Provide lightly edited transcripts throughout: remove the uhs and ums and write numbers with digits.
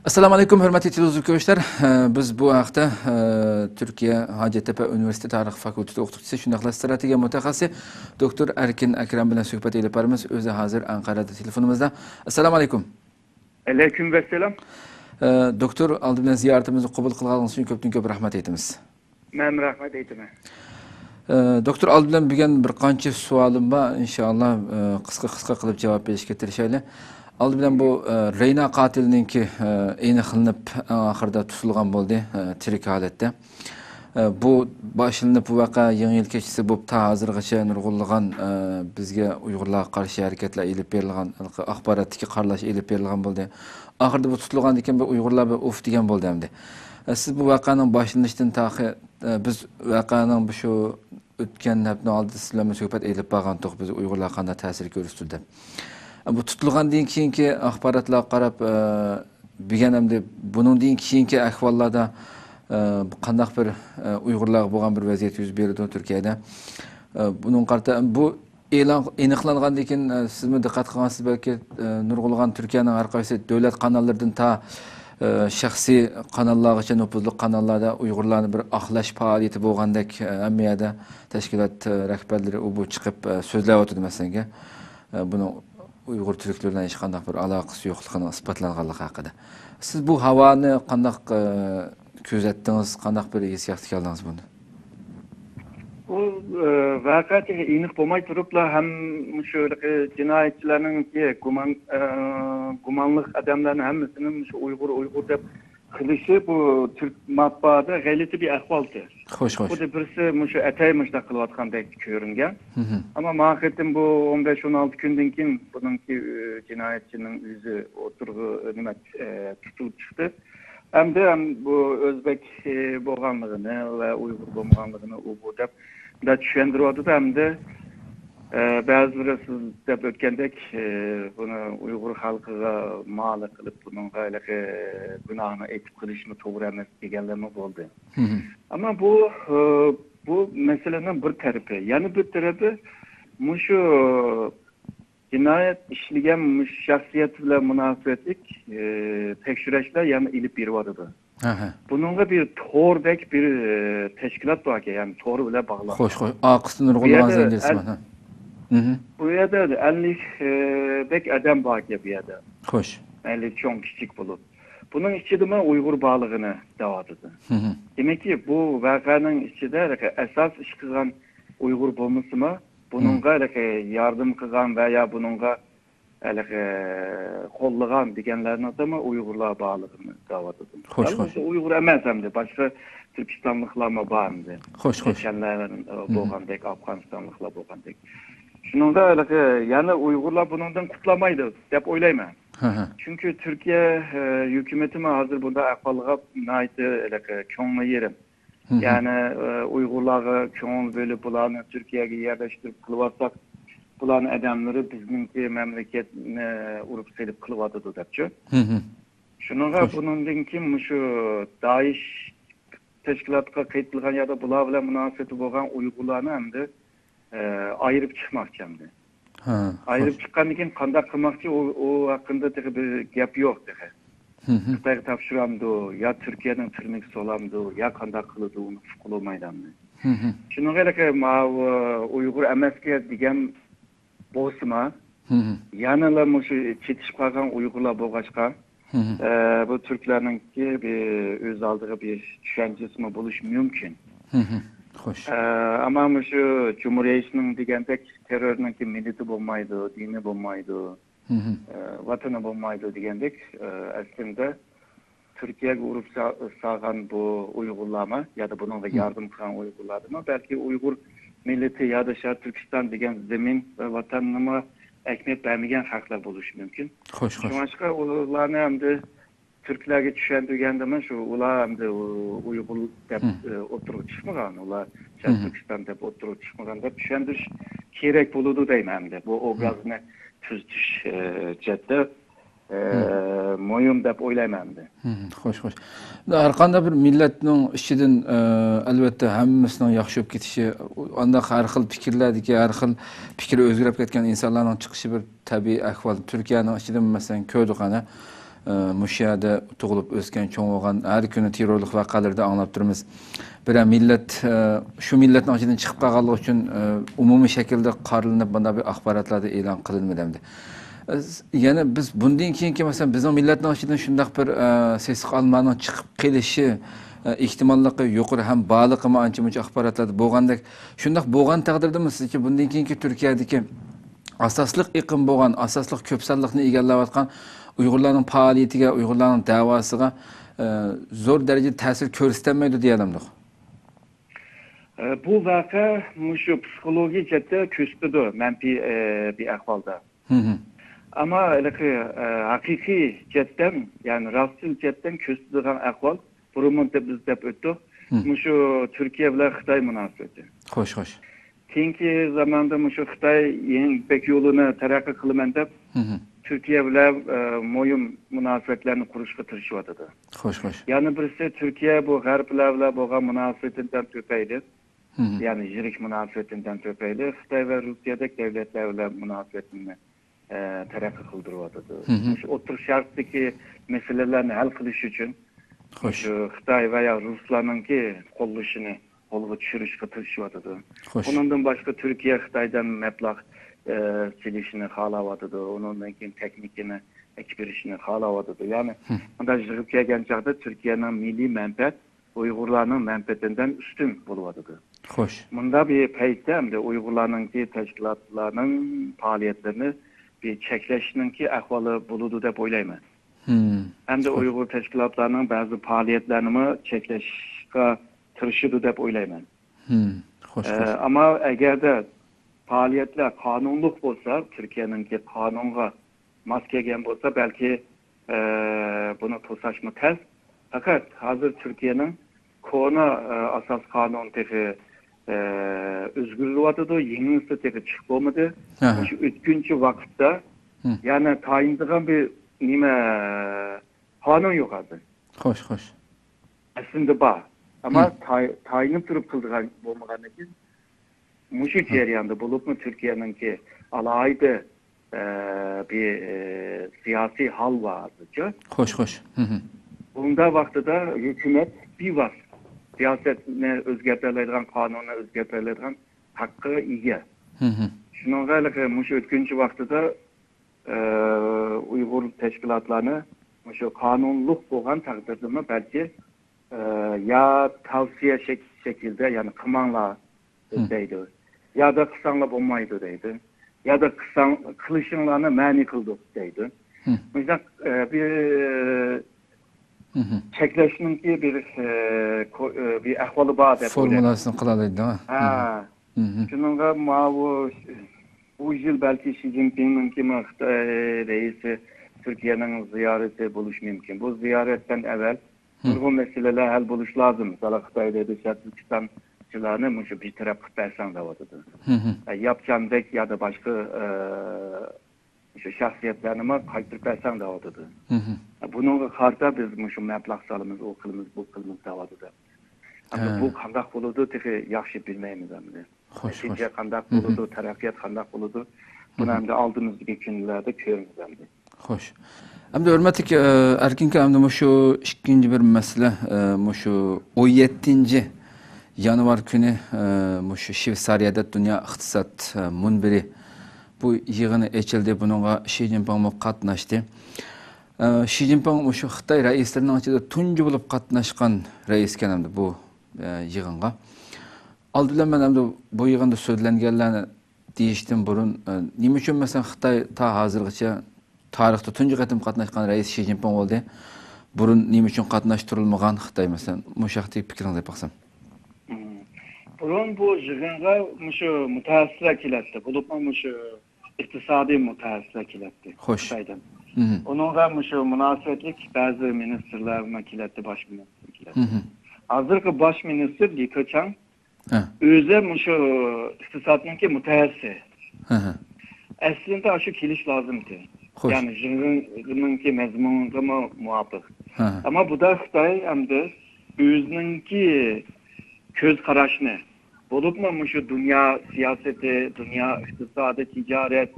Assalomu alaykum, hurmatli televizor biz bu haqda Turkiya Hacettepe Üniversitesi Tarix Fakültesi o'qituvchisi, shunday strategiya mutaxassisi doktor Erkin Akram bilan suhbat olib boramiz. O'zi hozir Anqarada telefonimizda. Assalomu alaykum. Aleyküm vesselam. Doktor, oldi bilan ziyoratimizni qabul qilganingiz uchun ko'p rahmat aytamiz. Men rahmat aytaman. Doktor, oldi bilan bugun bir qancha savolim bor. Inshaalloh qisqa qilib javob berishga tirishaylik. Oldi bilan bu Reyna qatilininki aniqlanib oxirida tutilgan bo'ldi tirik holatda. Bu boshlanib bu vaqa yangi yil kechasi bo'lib ta hozirgacha nurg'unlagan bizga Uyg'urlarga qarshi harakatlar elib berilgan, axborotga qaralash elib berilgan bo'ldi. Oxirida bu tutilgandan keyin Uyg'urlar uf degan bo'ldi endi. Siz bu vaqaning boshlanishidan biz vaqaning bu shu o'tgan hafta oldida sizlar bilan suhbat elib borgandik, biz Uyg'urlar qanday ta'sir ko'rsatdi. Bu tutilgandan keyingi axborotlarga qarab bilganimda buningdan keyingi ahvollarda qandaq bir Uyg'urlarga bo'lgan bir vaziyat yuz berdi Turkiyada. Buning qarta bu e'lon aniqlangandan keyin sizmi diqqat qilgansiz balki nurg'ulg'an Turkiyaning har qaysi davlat kanallaridan ta shaxsiy kanallargacha nufuzli kanallarda Uyg'urlarni bir oqlash faoliyati bo'lgandek ammiyada tashkilot rahbarlari u bu chiqib so'zlayotdi masalan. Buni Uyg'ur Türklerden hech qanday bir aloqasi yo'qligini isbotlanganligi haqida. Siz bu havoni qandaq kuzatdingiz, qandaq bir hissiyat qildingiz buni? Bu vaqaga aniq bo'lmay turibla ham shu jinoyatchilarning gumonli odamlarning hammasini shu Uyg'ur deb qilishi bu Türk matbuotida g'alati bir ahvoldir. Xo'sh. Bu da birisi shu ataymışda qilayotgandek ko'ringan. Ama ma'qatim bu 15-16 kundan keyin buningki jinoyatchining o'zi o'tirg'i nima tutilib chiqdi. Hamda bu o'zbek bo'lganligini va Uyg'ur bo'lmaganligini u bu deb tushuntiryapti. Hamda ba'zilar siz deb o'tgandek buni Uyg'ur xalqiga ma'li qilib buning gunohini aytib qilishni to'g'ri emas deganlar bo'ldi. Ama bu meselenin bir tarafı. Yani bir tarafı şu cinayet işleyen şahsiyet ile münasebetlik tekşüreçler yani ilip bir vardı. Bununla bir tordek bir teşkilat var ki yani tor ile bağlı. Hoş. Aqısın nurgulağın zencesi. Bu yerde 50 bek adam var ki bir yerde. Hoş. 50 çok küçük bulup. Bunun içinde Uygur bağlılığını davadıdı. Demek ki bu vakanın içinde esas iş kılan Uygur bulması mı? Bununla yardım kılan veya bununla kollagan diyenlerin adamı Uygurluğa bağlılığını davadıdı. Hoş. Uygur emez hem de başka Türkistanlıkla mı bağımdı? Hoş. Geçenlerin boğandek, Afganistanlıkla boğandek. Şununda yani Uygurlar bundan kutlamaydı. Hep oylayma. Çünkü Türkiye hükümeti hazır burada akvallığa naiti çoğunla yerim. Yani Uygurları çoğun böyle bulanı Türkiye'ye yerleştirip kılıvarsak bulanı adamları bizimki memleketine urup selip kılıvadıdı depçi. Şununla bunun kim şu DAEŞ teşkilatka kayıtlıgan ya da bulavla münasebeti boğan Uygurlarını hem de ayırıp çıkmak hem de. Ayrıp çıkan için kandak kılmakçı o hakkında bir gap yok. Xitay tapşıramdı, ya Türkiye'nin tırmıksı olamdı, ya kandak kılıdı onu fıkılmaydandı. Şunu gerek Uygur emeske diyen boğsuma, yanıla çetişip kalkan Uygurlar boğaçka, bu Türklerin ki öz aldığı bir düşüncesi mi buluş mümkün. Hoş. Ama şu Cumhuriyet'in digendek terörünün ki milleti bulmaydı, dini bulmaydı, vatanı bulmaydı digendek aslında Türkiye'ye uğrup sağan bu Uygurlama ya da bununla yardım kılan Uygurlarına belki Uygur milleti ya da Türkistan digen zemin ve vatanına ekmek vermeyen haklar buluş mümkün. Hoş. Şu başka Uygurlarını hem de Türklerge düşündüğünde şu ular hem de Uygur dep oturup çıkmagan, ular Türkistan dep oturup çıkmagan dep düşündüş gerek buludu deyim hem de. Bu obrazını tüzdüş cette moyum dep oylayım hem de. Hoş. Har qanday bir milletning ishidan albatta hammasining yaxshi bo'lib ketishi, unda har xil fikrlardagi, har xil fikri o'zgarib ketgan insonlarning chiqishi bir tabiiy ahvol. Turkiyaning ichidan masalan ko'rdik ana Muşiyada tug'ilib o'sgan, cho'ng bo'lgan, har kuni terrorlik voqealarda anglab turamiz. Biroq millat shu millatning ichidan chiqib qolganligi uchun umumiy shaklda qarilinib bunday bir axborotlarda e'lon qilinmadi. Yana biz bundan keyingi masalan bizning millatning ichidan shunday bir sesiq almaning chiqib kelishi ehtimolligi yuqori ham baliqmi ancha-muncha axborotlarda bo'lgandek, shunday bo'lgan taqdirda sizcha bundan keyingi Turkiyadagi asosliq iqim bo'lgan, asosliq ko'p sonliqni egallayotgan Uyg'urlarning faoliyatiga, Uyg'urlarning da'vosiga zo'r darajada ta'sir ko'rsatmaydi deyalamdi. Bu vaqa shu psixologik jihatda ko'rsatdi manfiy bir ahvolda. Ama haqiqiy jihatdan, ya'ni rostchil jihatdan ko'rsatadigan ahvol burunda biz deb o'tdik. Shu Turkiya bilan Xitoy munosabati. Xo'sh. Keyingi zamonda shu Xitoy yangi İpek yo'lini taraqqiy qilaman deb Türkiye bilan mo'yin munosabatlarni qurishga tirishyapti. Xo'sh. Ya'ni birisi Türkiye bu g'arblar bilan bo'lgan munosabatidan to'paydi. Ya'ni yirik munosabatidan to'paydi. Xitoy va Rossiyadagi davlatlar bilan munosabatni taraqqiy qildiryapti. Shu o'tir sharqdagi masalalarni hal qilish uchun shu Xitoy va Ruslarninki qo'llashini qo'lga tushirishga tirishyapti. Bundan boshqa Türkiye Xitoydan mablag' silishini xohlayapti. Undan keyin texnikani ekspirishini xohlayapti. Ya'ni bunday yig'ib kelgan chaqda Turkiyaning milliy manfaat Uyg'urlarning manfaatidan ustun bo'lyapti. Xo'sh. Bunda bir paytda hamda Uyg'urlarningki tashkilotlarning faoliyatlarini bir cheklashninki ahvoli bo'ladi deb o'ylayman. Hamda Uyg'ur tashkilotlarning ba'zi faoliyatlarini cheklashga tirishadi deb o'ylayman. Xo'sh. Ama agarda faoliyatlar qonunliq bo'lsa, Turkiyaningki qonunga mos kelgan bo'lsa, balki buni to'sashmi tez. Fakat hozir Turkiyaning kona asos qonun tefi o'zgartiryapti, yengisi tefi chiqib bo'lmadi. Shu o'tkinchi vaqtda yana tayinlagan bir nima qonun yo'q hozir. Xo'sh. Aslında bor. Ama tayinib turib qildigan bo'lmagandan keyin mushu jarayonda bo'libmi Turkiyaningki alayda bir siyosiy hal vardı. Xo'sh. Bunda vaqtida hukumat bevas siyosatni o'zgartiradigan, qonunni o'zgartiradigan haqqi ega. Shuningdek, mushu o'tkinchi vaqtida Uyg'ur tashkilotlarini mushu qonunliq bo'lgan taqdirda balki ya tavsiye şekilde yani qilmanglar deydi. Ya da qilsanglar bo'lmaydi deydi. Ya da qilishinglarni ma'ni qildik deydi. Bizda bir cheklashninki bir ahvoli bor deb formulasini qilalaydi. Shuningga bu yil balki Xi Jinping'ninki Xitoy reisi Türkiye'nin ziyareti bo'lishi mumkin. Bu ziyoratdan evvel nurg'un meseleler hal bo'lish lozim. Mesela Xitoydagi Turkistonchilarni mushu bir taraf qilib bersang deyapti. Yapcandek ya da başka şu şahsiyetlerini qaytirib bersang deyapti. Bunga qarta biz mushu mablag' solimiz, o qilimiz, bu qilimiz deyapti. Ama bu qanday bo'ladi tefi yaxshi bilmaymiz endi. Xo'sh. Qanday bo'ladi, taraqqiyot qanday bo'ladi, buni endi oldimizdagi kunlarda ko'ramiz endi. Xo'sh. Hamda hurmatli erkinki hamda shu ikkinchi bir masala shu 17 yanvar kuni shu Shveysariyada Dunyo iqtisod munbiri bu yig'ini ochildi. Bunga Xi Jinping qatnashdi. Xi Jinping shu Xitoy raislarining ichida tunji bo'lib qatnashgan rais ekan hamda bu yig'inga. Oldindan men hamda bu yig'inda so'zlanganlarni deyishdan burun nima uchun masalan Xitoy ta hozirgacha tarixda tunji qatim qatnashgan rais Xi Jinping bo'ldi. Burun nima uchun qatnashtirilmagan Xitoy masalan? Mushaqti fikringizni aytsam. Burun bu yig'inga shu mutaxassislar keladi. Bo'lib shu iqtisodiy mutaxassislar keladi. Xitoydan. Onunla shu munosabatlik ba'zi ministrlarga keladi, bosh ministr keladi. Hozirgi bosh ministr Li Keqiang o'zi shu iqtisodningki mutaxassis. Aslında shu kelish lozimdi. Yani yig'inninki mazmuniga muvofiq. Ama bu da Xitoy hamda o'zininki ko'z qarashni bo'libmi shu dunyo siyosati, dunyo iqtisodi, tijorat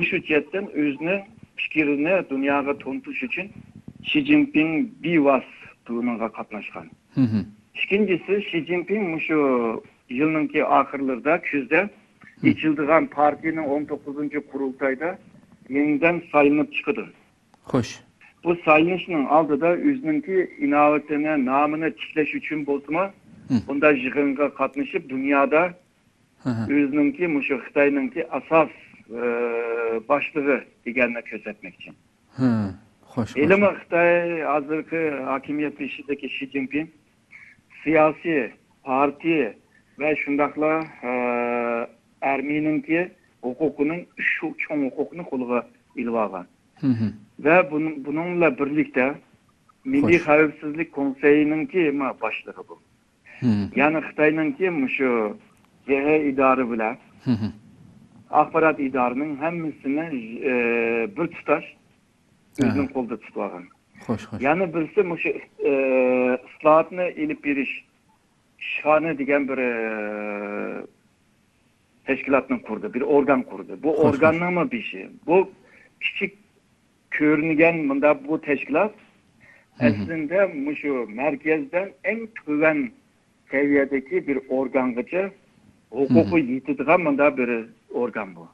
shu jihatdan o'zini fikrini dunyoga to'ntish uchun Xi Jinping bevosita qatnashgan. İkincisi Xi Jinping şu yılınki ahırlarda küzde içildiğen partinin 19. kurultayda yeniden sayınıp çıkıdı. Hoş. Bu sayınışının aldı da özününki inovatını, namını çiftleş için bozma. Bunda jığınga katlaşıp dünyada özününki şu Xitay'ınki asas başlığı digenine közetmek için. Hoş. Elime Xitay hazırki hakimiyet işindeki Xi Jinping siyasi parti ve şundakla Ermenininki hukukunun şu çoğun hukukunu koluğa ilvagan. Ve bununla birlikte Milli Xavfsizlik Konseyi'ninki başlığı bu. Yani Xitay'ınki şu GH idarı bile akbarat idarının hemmisini bir tutaş özünün kolda tutvagan. Yani birisi şu ıslahatını ilip biriş şanı diyen bir teşkilatını kurdu, bir organ kurdu. Bu organlama bir şey. Bu küçük görüngen bunda bu teşkilat aslında şu merkezden en güven seviyedeki bir organgıcı hukuku yitirilen bunda bir organ bu.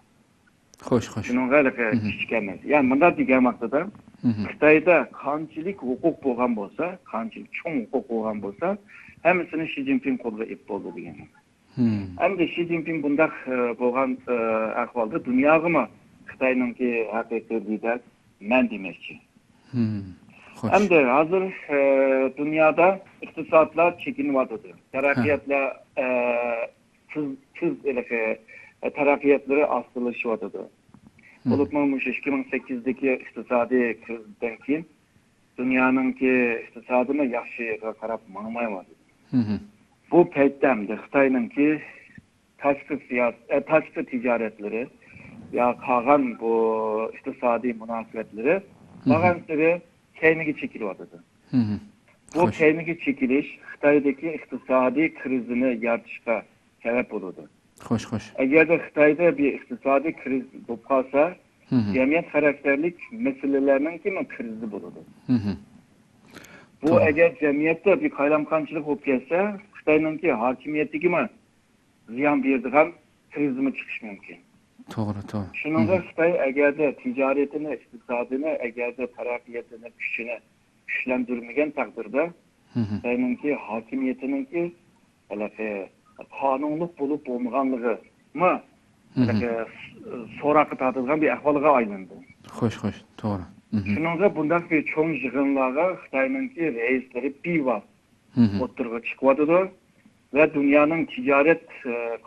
Hoş. Şunun gaylığı küçük emez. Yani bunda diyen maktada Xitayda kançilik hukuk boğan bolsa, kançilik çoğun hukuk boğan bolsa, hemisini Xi Jinping kolga ip boldu diyen. Hem de Xi Jinping bunda boğan ahvalda dünyayı mı Xitay'ınki hakiki lider men demekçi. Hem de hazır dünyada iktisatlar çekin vardı. Terakkiyatla terakkiyatları asılışı vardı. Olutmamış 2008'deki iktisadi krizden keyin dünyanınki iktisadını yaxşıya karab mağmayamadı. Bu peyttemde Xitay'ınki taşkı ticaretleri ya kalan bu iktisadi münasebetleri bağımsızları kendine çekiliyordu. Bu kendine çekiliş Xitay'daki iktisadi krizini yaratışka sebep olurdu. Hoş. Eğer de Xitay'da bir iktisadi kriz bulunsa, cemiyet karakterlik meselelerinin kimi krizi bulurdu. Bu eğer cemiyette bir kaylamkançılık olup gelse, Xitay'ınki hakimiyeti gibi ziyan verdiğin krizime çıkış mümkün. Doğru. Şununla Xitay eğer de ticaretini, iktisadını, eğer de terakkiyetini, güçünü güçlendirmegen takdirde, Xitay'ınki hakimiyetininki kanunluk bulup olmaganlığı mı sorakı tatılgan bir ahvalığa aylandı. Hoş. Doğru. Şununla bundan bir çoğun yığınlığa Xitay'ınki reisleri bivat oturga çıkmadıdır ve dünyanın ticaret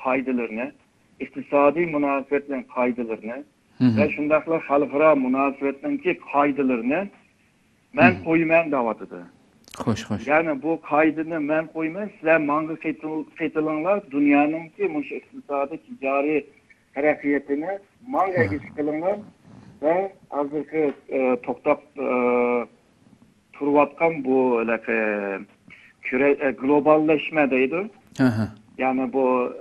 kaydılarını, iktisadi münasebetlerin kaydılarını ve şundakla halkara münasebetlerin kaydılarını men koymayan davatıdır. Hoş. Yani bu kaydını men koymayın, sizler mangı fethilanlar dünyanın ki bu iktisadi ticari hareketini manga kılınlar ve hazırki toktap turvatkan bu globalleşmedeydi. Yani bu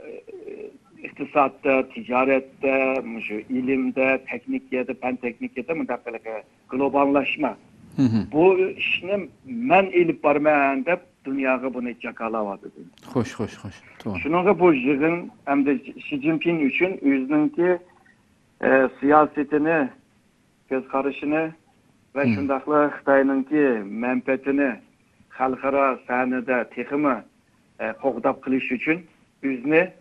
iktisatta, ticarette, ilimde, teknikyede, pen teknikyede globalleşme. Bu işini men ilip barmayan dep dünyaya bunu yakalavadı. Hoş. Şununla bu yığın hem de Xi Jinping için özününki siyasetini, göz karışını ve şundakla Xitay'ınki menfaatini halkara sahnede tekimi qoğdap kılış için özünü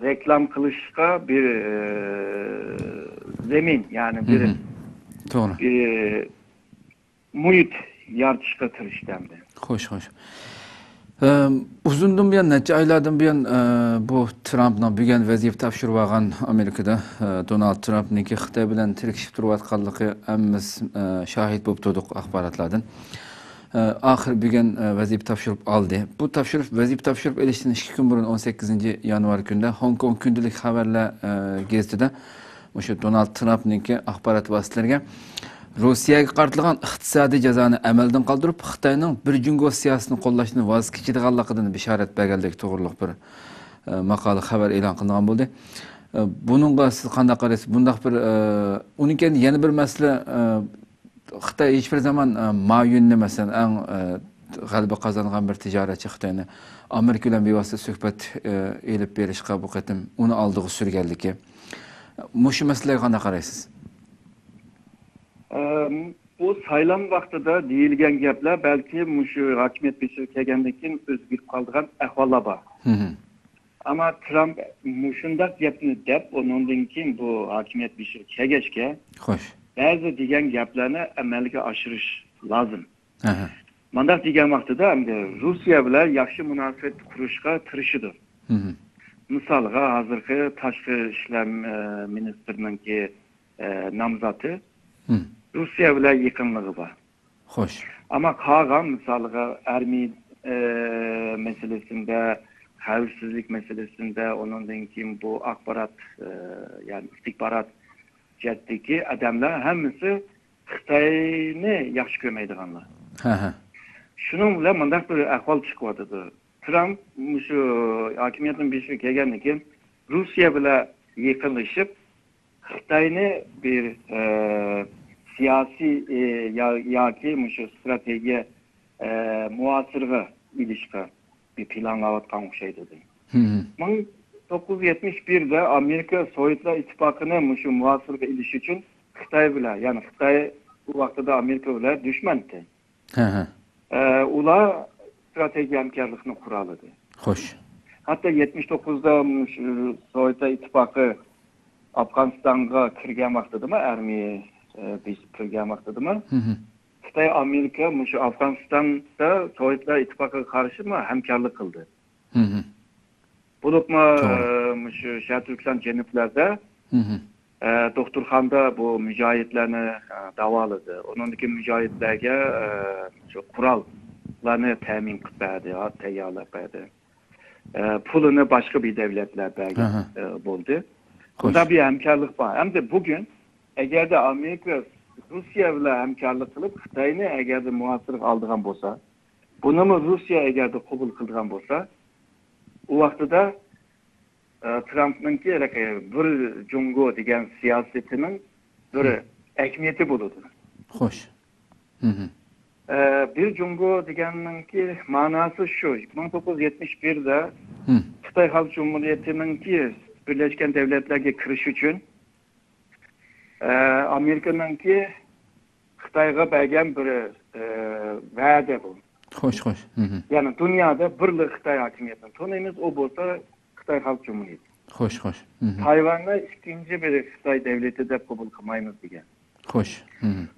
reklam kılışka bir zemin yani bir muhit yaratışka tırıştı. Hoş. Uzundan buyan, neçe aylardan buyan bu Trump'ın bugün vaziyet topshirib olgan Amerikada Donald Trump'niki Xitoy bilan tirkishib turayotganligi hammamiz shahid bo'lib turdik axborotlardan. Axir bugün vaziyet topshirib oldi. Bu vaziyet topshirib olishdan 2 kun burun 18 yanvar kunida Hong Kong kundalik xabarlar gazetida o'sha Donald Trump'niki axborot vositalariga Rossiyaga qartilgan iqtisodiy jazoni amaldan qoldirib, Xitoyning bir jungo siyosatini qo'llashni voz kechadiganligidan bishorat berganlik to'g'riliq bir maqola xabar e'lon qilingan bo'ldi. Buningga siz qanday qaraysiz? Bundaq bir uning yana bir masala Xitoy hech bir zaman ma'yun emasdan eng g'alaba qozongan bir tijoratchi Xitoyni Amerika bilan bevosita suhbat elib berishga bu qatim uni oldiga surganligi. Mushu masalaga qanday qaraysiz? Bu saylam vaqtida deyilgan gaplar balki mushu hokimiyat beshig'i kelgandan keyin o'zgarib qolgan ahvollar bor. Ama Trump mushundaq gapni deb, ondan keyin bu hokimiyat beshig'i kelgachga Xo'sh. ba'zi degan gaplarni amalga oshirish lozim. Mandaq degan vaqtida Rossiya bilan yaxshi munosabat qurishga tirishidi. Misolga hozirgi tashqi ishlar ministrininki nomzodi Rossiya bilan yaqinligi bor. Xo'sh. Ama qolgan misolga armiya meselesinde, xavfsizlik meselesinde, ondan keyin bu axborot yani istihbarat jihatdagi odamlar hammasi Xitoyni yaxshi ko'rmaydiganlar. Shuning bilan bunday bir ahvol chiqyapti. Trump shu hokimiyatning beshig'iga kelgandan keyin Rossiya bilan yaqinlashib, Xitoyni bir siyosiy yoki shu strategiya muasirga ilishga bir planlayotgan o'xshaydi. 1971'de Amerika Sovyetler İttifakı'na şu muasırga iliş için Xitoy bilan, yani Xitoy bu vaqtida Amerika bilan düşmandı. Ular strateji hamkorlikni quradi. Xo'sh. Hatta 79'da Sovyetler İttifakı Afganistan'a kirgan vaqtida armiya biz kirgan vaqtida Xitoy Amerika şu Afganistan'da Sovyetler İttifakı'na qarshi hamkorlik qildi. Bulupma şu Şah-Türkistan cenuplarda doktorxonada bu mücahitlerini davaladı. Onundaki mücahitlerge şu kurallarını temin qilib tayyorlab berdi. Pulunu başka bir devletler buldu. Bunda bir hamkorlik var. Hem de bugün eğer de Amerika Rusya ile hamkorlik qilib Xitoyni eğer de muasirlik aldırgan bolsa, bunu mu Rusya eğer de qabul qilgan bolsa, o vaqtida Trump'nınki bir Jungo degan siyasetinin bir ehmiyeti bo'ladi. Xo'sh. Bir Jungo deganninki ma'nosi shu. 1971'de Xitoy Xalq Cumhuriyetininki Birleşken Devletler'e kirish uchun Amerikanınki Xitoyga bergan bir va'da bu. Xo'sh. Yani dünyada birlik Xitoy hokimiyatini tanıymiz, o bo'lsa Xitoy Xalq Cumhuriyeti. Xo'sh. Tayvan'ı ikinci bir Xitoy devleti deb qabul qilmaymiz degan. Xo'sh.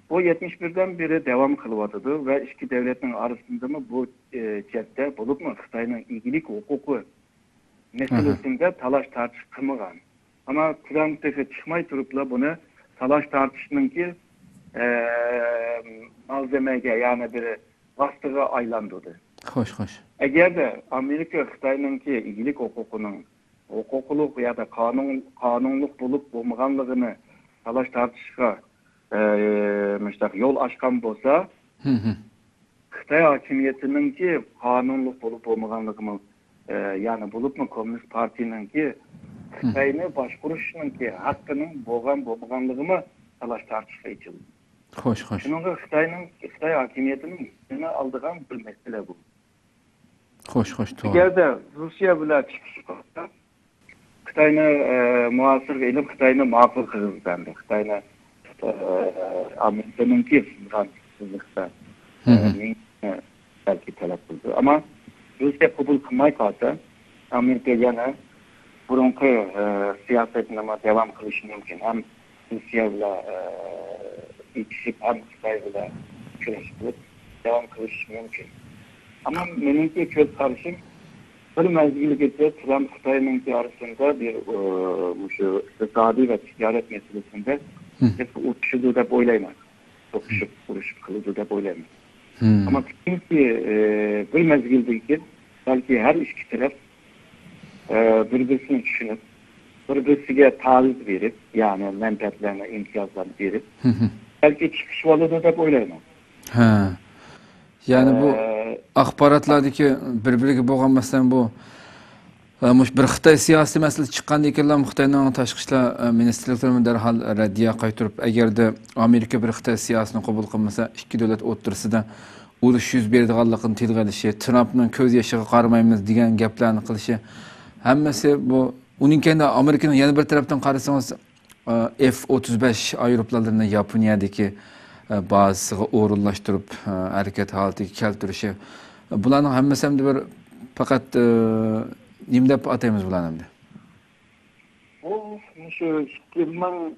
Bu 71'den beri devam kılvatıdı ve iki devletin arasında mı bu cette bulup mu Xitoyning iyilik hukuku meselesinde talaş tartış qilmagan. Ama Trump çıkmay turupla bunu talaş tartışınınki malzemege yani bir vasıtıga aylandırdı. Xo'sh. Eğer de Amerika Xitoyninki iyilik hukukunun hukukluk ya da kanunluk bulup bulmaganlığını talaş tartışga yol açkan bolsa, Xitoy hokimiyatininki kanunluk bulup bulmaganlığını yani bulup mu Komünist Partininki Xitoyni boshqurishninki haqqının bo'lmaganligini talaş tartışga ichildi. Xo'sh. Shuningdek Xitoy hokimiyatining yana aldırgan bir mesele bu. Xo'sh, to'g'ri. Eğer de Rusya bilan chiqish qilsa, Xitoyni muasirga ilib Xitoyni ma'qul qilgandi. Xitoyni Amerikanınki sizlikda belki talep qildi. Ama Rusya qabul qilmay qolsa, Amerika yana burunqi siyosetini devam qilishi mumkin. Ham Rusya bilan ikisi hem Xitoy bilan kurashib devam qilish mumkin. Ama menimki ko'z qarashim bir mezgilgacha Trump Xitoyninki arasında bir şu iqtisodiy ve ticaret meselesinde uçuşudu deb o'ylayman. To'qishib urushib qiladi deb o'ylayman. Ama çünkü bir mezgildeki belki her iki taraf birbirini düşünüp birbirine taviz verip yani menfaatlerine imtiyazlarını verip belki çıkış yolu deb o'ylayman. Yani bu axborotlardagi bir-biriga bo'lgan masalan bu Mush bir Xitoy siyosiy masala chiqqandan keyin Xitoyning tashqi ishlar ministrliklari darhol raddiya qaytarib, agarda Amerika bir Xitoy siyosatini qabul qilmasa, ikki davlat o'rtasida urush yuz beradiganligini tilga olishi, Trumpning ko'z yoshiga qaramaymiz degan gaplarni qilishi, hammasi bu uning keyin Amerikaning yana bir tarafdan qarasangiz F-35 aeroplanlarini Yaponiyadagi bazasiga o'rinlashtirib harakat holatiga keltirishi, bularning hammasi ham bir faqat nima deb ataymiz bularni? Bu şu 2000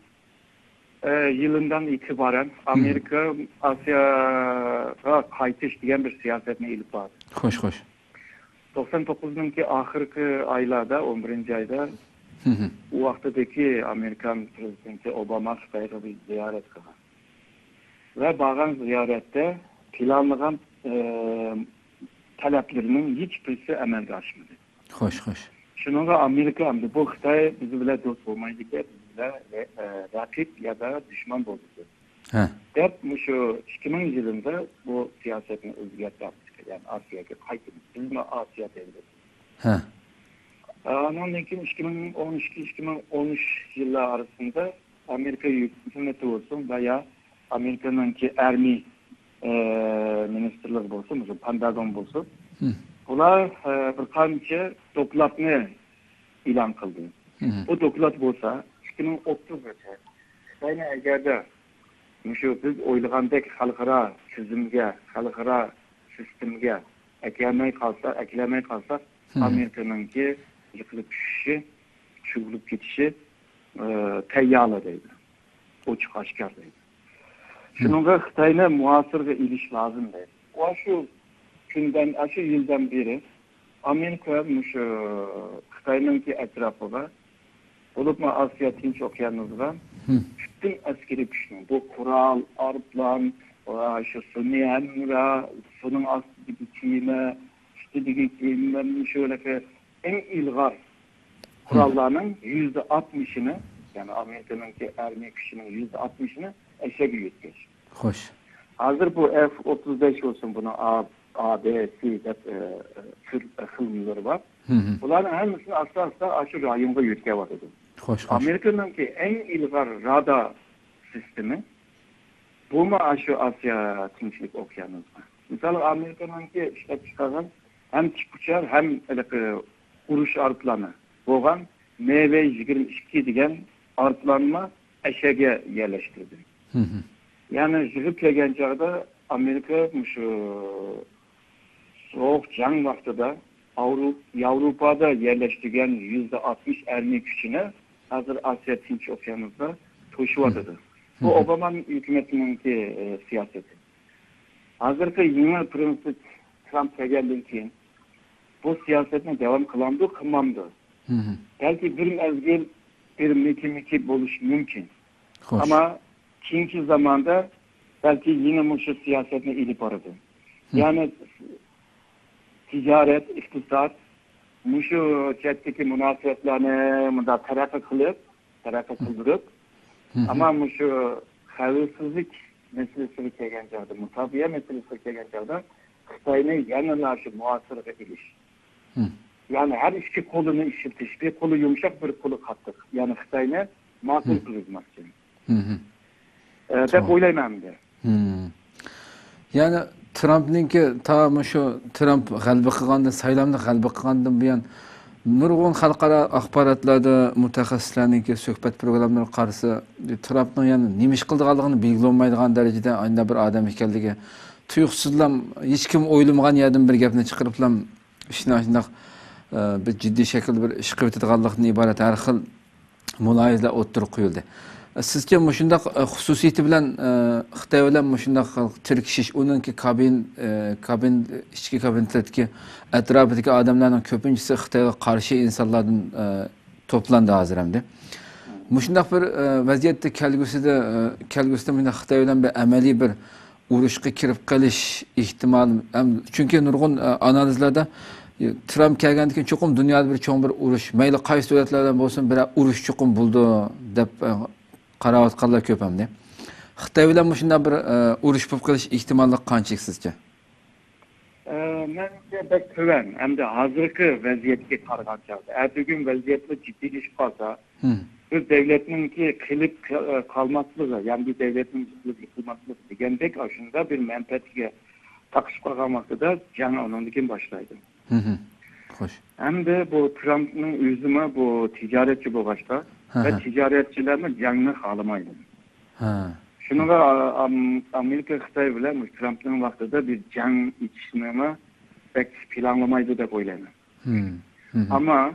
yılından itibaren Amerika Asya'ya qaytish degan bir siyasetini ilib bordi. Xo'sh. 99'daki ahirki aylarda, 11. ayda o vaqtdagi Amerikan prezidenti Obama Xitoyga bir ziyorat qilgan. Ve bağlan ziyarette planlanan taleplerinin hiçbirisi amalga oshmadi. Xo'sh. Şununla Amerika hamda bu Xitoy bizi bilan do'st bo'lmaydi, bizga raqib ya da düşman bo'ldi. Ha. Deb şu 2000 yılında bu siyasetini o'zgartirdi. Yani Asya'ga qaytib, bizmi Asya devleti. Ha. Ondan keyin 2012-2013 yıllar arasında Amerika hükümeti olsun veya Amerika'nınki Army ministerlik olsun, Pentagon olsun. Bular bir qancha dokladni e'lon qildi. Bu doklad bo'lsa 2030gacha Xitoyni agarda shu biz o'ylagandek xalqaro tizimga, xalqaro sistemga aklamay qolsa, Amerikaningki yiqilib tushishi, cho'g'ilib ketishi tayyorli deydi. Ochiq oshkor deydi. Shunga Xitoyni muasirga ilish lozim deydi. Va shu yıldan beri Amerika şu Xitoyninki atrofida bo'libmi Osiyo Tinch okeanida bütün askeri kuchni, bu qurol, arplan va shu sun'iy hamra, sunning ostidagi kema, ustidagi kema, shularga eng ilg'or qurollarning %60'ını, yani Amerikaningki armiya kuchining %60'ını Asyaga yetkazdi. Xo'sh. Hozir bu F-35 olsun, buni A, B, C deb xillari var. Bularning hammasini asta shu rayonga yetkazadi. Xo'sh. Amerikaningki eng ilg'or radar sistemi bumi shu Osiyo Tinchlik okeanida. Misol Amerikaningki ishlab chiqargan hem tikuvchar hem urush arplani bo'lgan MV-22 degan arplanma Asyaga yerlashtirdi. Yani yig'ib kelgan chog'da Amerika şu soğuk jang vaqtida Avrupa'da yerleştirgen %60 ermi gücüne hazır Asya Tinch okeanida to'shiyotidir. Bu Obama'nın hükümetininki siyaseti. Hazırki yeni prezident Trump kelgandan keyin bu siyasetini devam kılamdı, kılmamdı. Belki bir mezgil bir miki buluş mümkün. Hoş. Ama keyinki zamanda belki yine şu siyasetini ilip aradı. Yani ticaret, iktisat, şu chetdeki münasebetlerini tarafı kıldırıp ama şu xavfsizlik meselesi kelgan chog'da, mutabiya meselesi kelgan chog'da Xitoyni yana shu muasirga ilish. Yani her iki kolunu işletish, bir kolu yumuşak, bir kolu qattiq. Yani Xitoyni ma'qul qilmoqchi. Deb o'ylayman men. Yani Trump'ninki ta şu Trump g'alaba qilganda, saylovni g'alaba qilgandan buyon nurg'un xalqaro axborotlarda mutaxassislarningki suhbat programmalari qarasa, Trumpning yani nima ish qilganligini belgilanmaydigan darajada aynan bir odam ekanligi tuyuqsizlam hech kim o'ylamagan yerdan bir gapni chiqariblam shunday bir jiddiy shaklda bir ish qilib o'tadiganlikdan iborat har xil mulohazalar o'ttirib qo'yildi. Sizce shundaq xususiyati bilan Xitoy bilan shundaq tirkishish, uningki ichki kabinetdagi atrofidagi odamlarning ko'pinchisi Xitoyga qarshi insonlardan to'plandi hozir hamda. Shundaq bir vaziyatda kelgusida mana Xitoy bilan bir amaliy bir urushga kirib qolish ehtimoli, chunki nurg'un analizlarda Trump kelgandan keyin cho'qim dunyoda bir cho'ng bir urush, mayli qaysi davlatlardan bo'lsin, bir urush cho'qim bo'ldi deb qarayotganlar ko'p hamda. Xitoy bilan shunday bir urush bo'lib qolish ehtimoli qanchalik sizcha? Menimce pek töven. Hem de hazırki vaziyetki kargan çağda. Eğer bugün vaziyetli ciddileşip kalsa, bir devletin ki kılıp kalmaslığı, yani bir devletin yıkılmaslığı degendek aşında bir menfaatine takışıp kalmakta da canı onundakin başlaydı. Hoş. Hem de bu Trump'ın üzümü bu ticaretçi bu başta ve ticaretçilerin canını ağlamaydı. Şununla Amerika Xitay bilen Trump'ın vaxtında bir can içişini pek planlamaydı da oylayman. Ama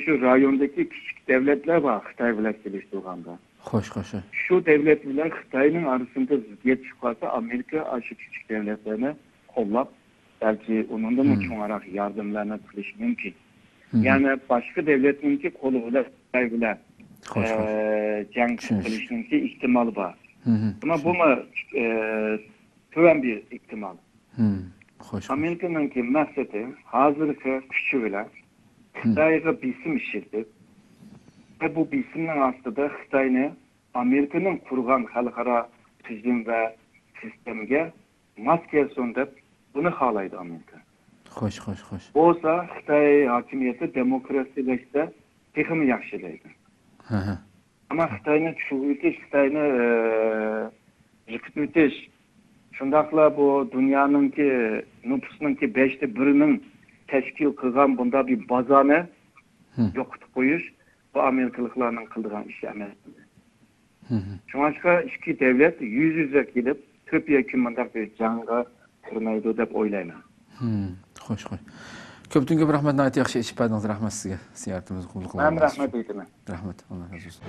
şu rayondaki küçük devletler var Xitay bilen geliştirganda. Hoş. Şu devletler Xitay'ın arasında ziddiyet çıkarsa Amerika şu küçük devletlerine kollap belki onun da mı çoğarak yardımlarına kılış mümkün. Yani başka devletinki koluyla Xitay bilen can kılışınki ihtimal var. Ama bu mu töven bir ihtimal. Amerika'nın ki məqsədi hazırki küçüğüyle Xitay'a bisim işirdi. Ve bu bisimden aslında Xitay'ını Amerika'nın kurgan halkara tüzüm ve sistemge maske sonunda bunu halaydı Amerika. Hoş. Olsa Xitay hakimiyeti demokrasileşse tekimi yakşılaydı. Ama Xitay'ını çuğuytiş, Xitay'ını rıkıtütiş, şundakla bu dünyanın ki nüfusunun ki 5'te 1'inin teşkil kılgan bunda bir bazanı yoktu koyuş, bu Amerikalıklarının kıldığan iş emez. Şunaşka iki devlet yüz yüze gelip Türkiye hükümetinde bir canga kırmaydı dep oylayman. Hoş. Köptün köp rahmet nayet yaxşı içip adınız rahmet sizge. Ziyaretimizi kubul kılın. Ben rahmet eyledim. Rahmet. Allah razı olsun.